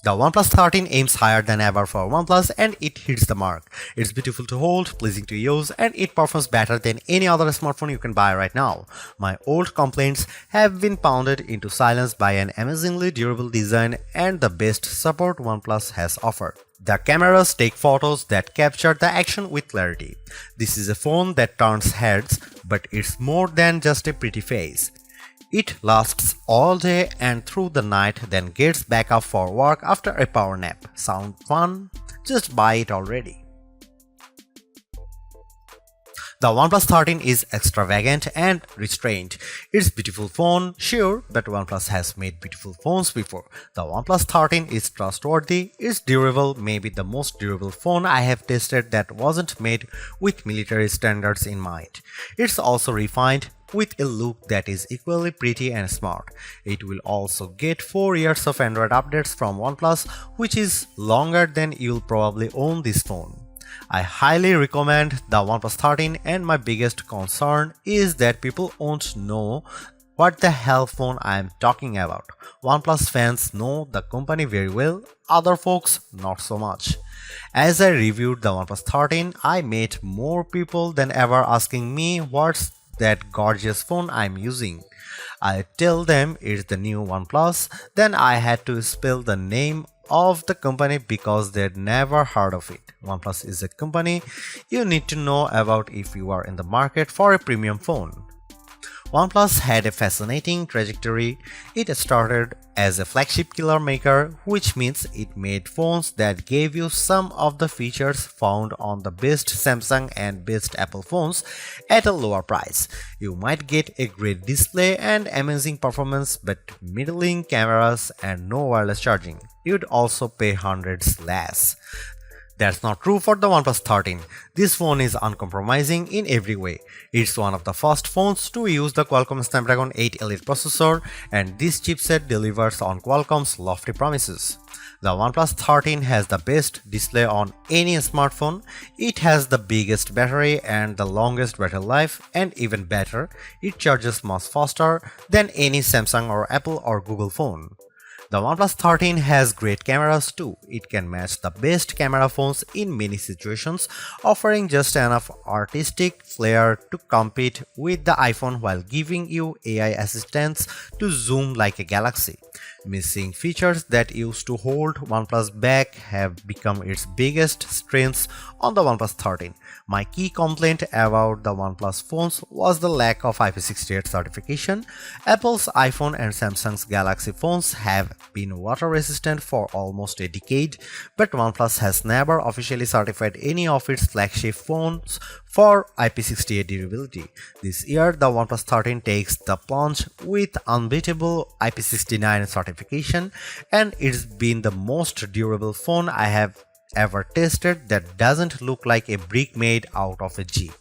The OnePlus 13 aims higher than ever for OnePlus and it hits the mark. It's beautiful to hold, pleasing to use, and it performs better than any other smartphone you can buy right now. My old complaints have been pounded into silence by an amazingly durable design and the best support OnePlus has offered. The cameras take photos that capture the action with clarity. This is a phone that turns heads, but it's more than just a pretty face. It lasts all day and through the night, then gets back up for work after a power nap. Sound fun? Just buy it already. The OnePlus 13 is extravagant and restrained. It's a beautiful phone, sure, but OnePlus has made beautiful phones before. The OnePlus 13 is trustworthy, it's durable, maybe the most durable phone I have tested that wasn't made with military standards in mind. It's also refined, with a look that is equally pretty and smart. It will also get 4 years of Android updates from OnePlus, which is longer than you'll probably own this phone. I highly recommend the OnePlus 13 and my biggest concern is that people won't know what the hell phone I am talking about. OnePlus fans know the company very well, other folks not so much. As I reviewed the OnePlus 13, I met more people than ever asking me what's that gorgeous phone I'm using. I tell them it's the new OnePlus, then I had to spell the name of the company because they'd never heard of it. OnePlus is a company you need to know about if you are in the market for a premium phone. OnePlus had a fascinating trajectory. It started as a flagship killer maker, which means it made phones that gave you some of the features found on the best Samsung and best Apple phones at a lower price. You might get a great display and amazing performance, but middling cameras and no wireless charging. You'd also pay hundreds less. That's not true for the OnePlus 13. This phone is uncompromising in every way. It's one of the first phones to use the Qualcomm Snapdragon 8 Elite processor, and this chipset delivers on Qualcomm's lofty promises. The OnePlus 13 has the best display on any smartphone. It has the biggest battery and the longest battery life, and even better, it charges much faster than any Samsung or Apple or Google phone. The OnePlus 13 has great cameras too. It can match the best camera phones in many situations, offering just enough artistic flair to compete with the iPhone while giving you AI assistance to zoom like a galaxy. Missing features that used to hold OnePlus back have become its biggest strengths on the OnePlus 13. My key complaint about the OnePlus phones was the lack of IP68 certification. Apple's iPhone and Samsung's Galaxy phones have been water resistant for almost a decade, but OnePlus has never officially certified any of its flagship phones for IP68 durability. This year, the OnePlus 13 takes the plunge with unbeatable IP69 certification, and it's been the most durable phone I have ever tested that doesn't look like a brick made out of a Jeep.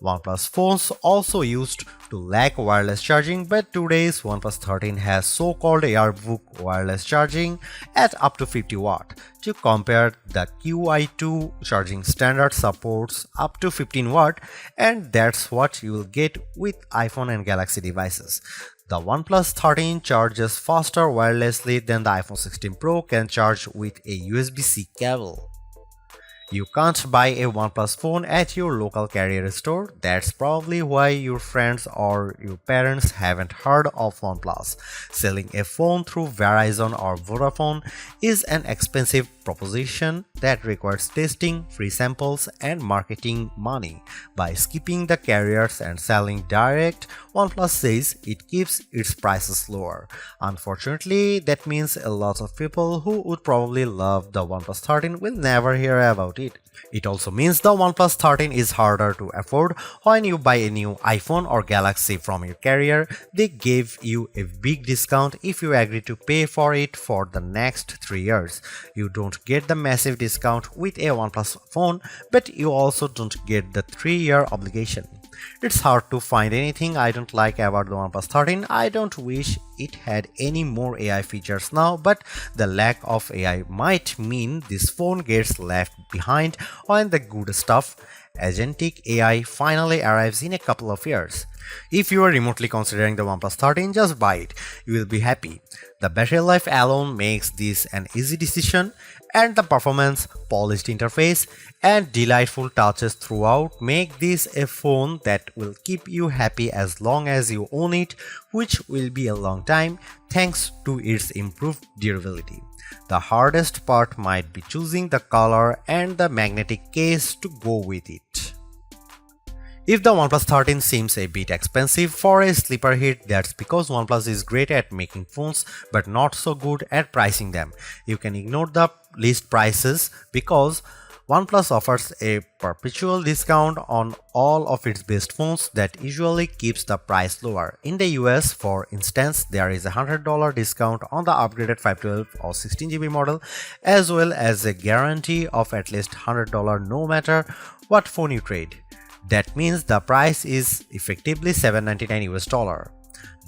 OnePlus phones also used to lack wireless charging, but today's OnePlus 13 has so-called Airbook wireless charging at up to 50 watt. To compare, the QI2 charging standard supports up to 15 watt, and that's what you will get with iPhone and Galaxy devices. The OnePlus 13 charges faster wirelessly than the iPhone 16 Pro can charge with a USB-C cable. You can't buy a OnePlus phone at your local carrier store. That's probably why your friends or your parents haven't heard of OnePlus. Selling a phone through Verizon or Vodafone is an expensive proposition that requires testing, free samples, and marketing money. By skipping the carriers and selling direct, OnePlus says it keeps its prices lower. Unfortunately, that means a lot of people who would probably love the OnePlus 13 will never hear about it. It also means the OnePlus 13 is harder to afford. When you buy a new iPhone or Galaxy from your carrier, they give you a big discount if you agree to pay for it for the next 3 years. You don't get the massive discount with a OnePlus phone, but you also don't get the 3-year obligation. It's hard to find anything I don't like about the OnePlus 13. I don't wish it had any more AI features now, but the lack of AI might mean this phone gets left behind when the good stuff agentic AI finally arrives in a couple of years. If you are remotely considering the OnePlus 13, just buy it. You will be happy. The battery life alone makes this an easy decision, and the performance, polished interface, and delightful touches throughout make this a phone that will keep you happy as long as you own it, which will be a long time thanks to its improved durability. The hardest part might be choosing the color and the magnetic case to go with it. If the OnePlus 13 seems a bit expensive for a sleeper hit, that's because OnePlus is great at making phones but not so good at pricing them. You can ignore the list prices because OnePlus offers a perpetual discount on all of its best phones that usually keeps the price lower. In the US, for instance, there is a $100 discount on the upgraded 512 or 16GB model, as well as a guarantee of at least $100 no matter what phone you trade. That means the price is effectively $799 US.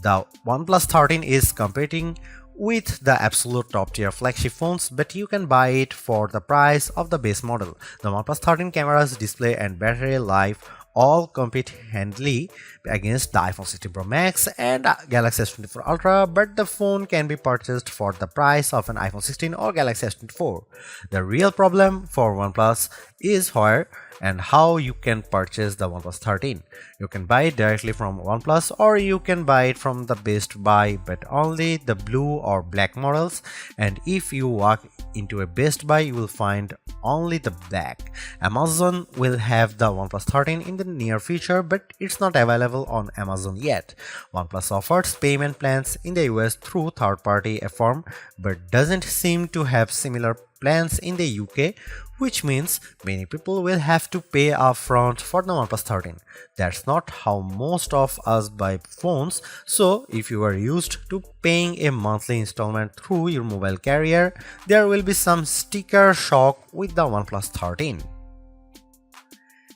The OnePlus 13 is competing with the absolute top tier flagship phones, but you can buy it for the price of the base model. The OnePlus 13 cameras, display and battery life all compete handily against the iPhone 16 Pro Max and Galaxy S24 Ultra, but the phone can be purchased for the price of an iPhone 16 or Galaxy S24. The real problem for OnePlus is where and how you can purchase the OnePlus 13. You can buy it directly from OnePlus, or you can buy it from the Best Buy, but only the blue or black models, and if you walk into a Best Buy you will find only the black. Amazon will have the OnePlus 13 in the near future, but it's not available on Amazon yet. OnePlus offers payment plans in the US through third-party firm, but doesn't seem to have similar plans in the UK, which means many people will have to pay upfront for the OnePlus 13. That's not how most of us buy phones, so if you are used to paying a monthly installment through your mobile carrier, there will be some sticker shock with the OnePlus 13.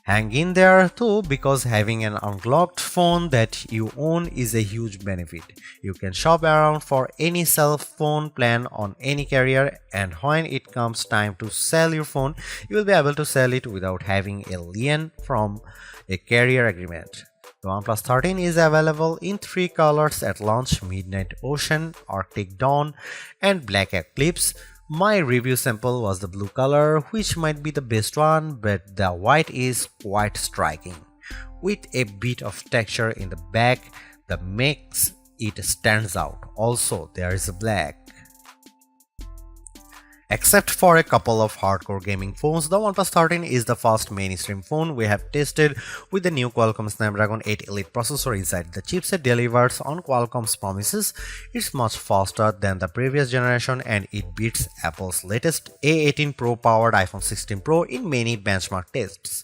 Hang in there too, because having an unlocked phone that you own is a huge benefit. You can shop around for any cell phone plan on any carrier, and when it comes time to sell your phone, you will be able to sell it without having a lien from a carrier agreement. The OnePlus 13 is available in 3 colors at launch: Midnight Ocean, Arctic Dawn, and Black Eclipse. My review sample was the blue color, which might be the best one, but the white is quite striking, with a bit of texture in the back that makes it stands out. Also, there is a black. Except for a couple of hardcore gaming phones, the OnePlus 13 is the first mainstream phone we have tested with the new Qualcomm Snapdragon 8 Elite processor inside. The chipset delivers on Qualcomm's promises. It's much faster than the previous generation, and it beats Apple's latest A18 Pro powered iPhone 16 Pro in many benchmark tests.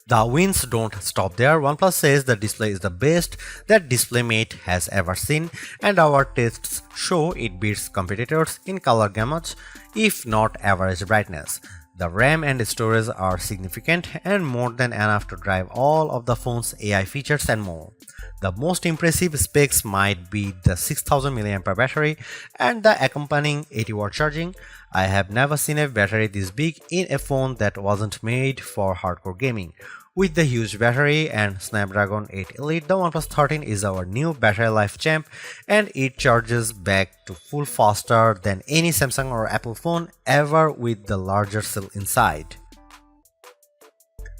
The wins don't stop there. OnePlus says the display is the best that DisplayMate has ever seen, and our tests show it beats competitors in color gamut, if not average brightness. The RAM and storage are significant and more than enough to drive all of the phone's AI features and more. The most impressive specs might be the 6000 mAh battery and the accompanying 80-watt charging. I have never seen a battery this big in a phone that wasn't made for hardcore gaming. With the huge battery and Snapdragon 8 Elite, the OnePlus 13 is our new battery life champ, and it charges back to full faster than any Samsung or Apple phone ever with the larger cell inside.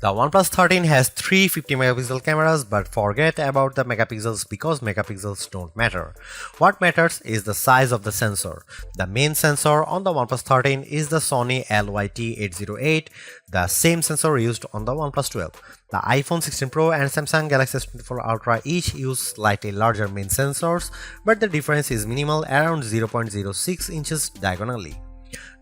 The OnePlus 13 has 3 50-megapixel cameras, but forget about the megapixels because megapixels don't matter. What matters is the size of the sensor. The main sensor on the OnePlus 13 is the Sony LYT808, the same sensor used on the OnePlus 12. The iPhone 16 Pro and Samsung Galaxy S24 Ultra each use slightly larger main sensors, but the difference is minimal, around 0.06 inches diagonally.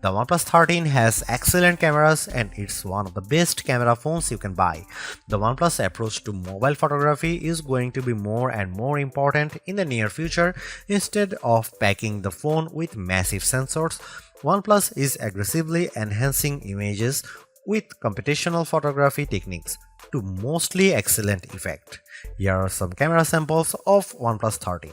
The OnePlus 13 has excellent cameras, and it's one of the best camera phones you can buy. The OnePlus approach to mobile photography is going to be more and more important in the near future. Instead of packing the phone with massive sensors, OnePlus is aggressively enhancing images with computational photography techniques to mostly excellent effect. Here are some camera samples of OnePlus 13.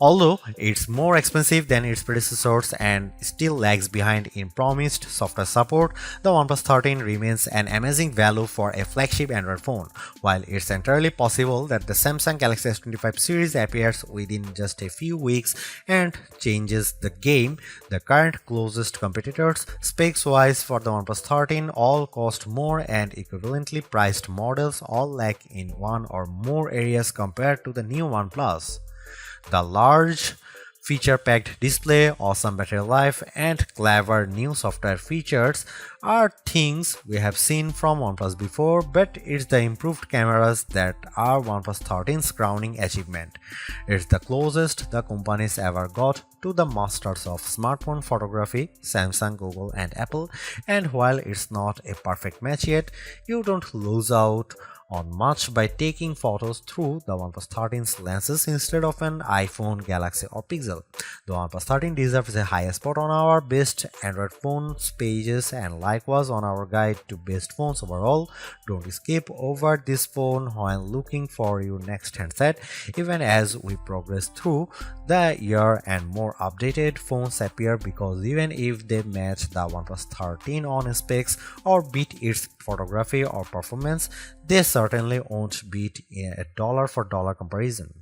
Although it's more expensive than its predecessors and still lags behind in promised software support, the OnePlus 13 remains an amazing value for a flagship Android phone. While it's entirely possible that the Samsung Galaxy S25 series appears within just a few weeks and changes the game, the current closest competitors, specs-wise for the OnePlus 13, all cost more and equivalently priced models all lack in one or more areas compared to the new OnePlus. The large feature-packed display, awesome battery life, and clever new software features are things we have seen from OnePlus before, but it's the improved cameras that are OnePlus 13's crowning achievement. It's the closest the companies ever got to the masters of smartphone photography, Samsung, Google, and Apple, and while it's not a perfect match yet, you don't lose out on much by taking photos through the OnePlus 13's lenses instead of an iPhone, Galaxy, or Pixel. The OnePlus 13 deserves a high spot on our best Android phones pages and likewise on our guide to best phones overall. Don't skip over this phone while looking for your next handset, even as we progress through the year and more updated phones appear, because even if they match the OnePlus 13 on specs or beat its photography or performance, they certainly won't beat a dollar for dollar comparison.